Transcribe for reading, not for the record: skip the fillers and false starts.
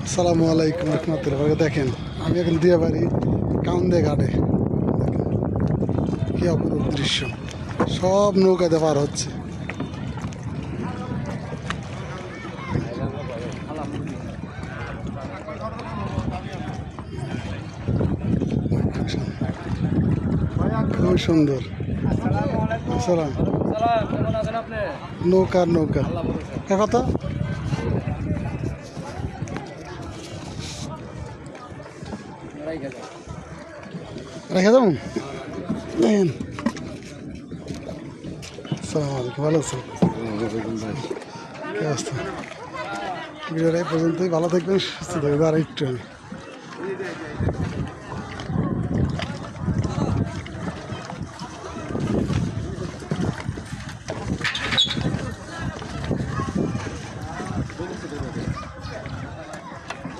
আসসালামু আলাইকুম রহমতুল্লাহ। দেখেন আমি এখন দিয়াবাড়ি কাউন্দে ঘাটে, কি অপরূপ দৃশ্য, সব নৌকাতে পার হচ্ছে। খুব সুন্দর। আসসালাম, নৌকার নৌকা কথা রেখে যাবো। দেখেন, আসসালামু আলাইকুম, ভালো আছেন? কি অবস্থা? ভিডিওটা এই পর্যন্তই। ভালো থাকবেন, সুস্থ থাকবেন। আর একটু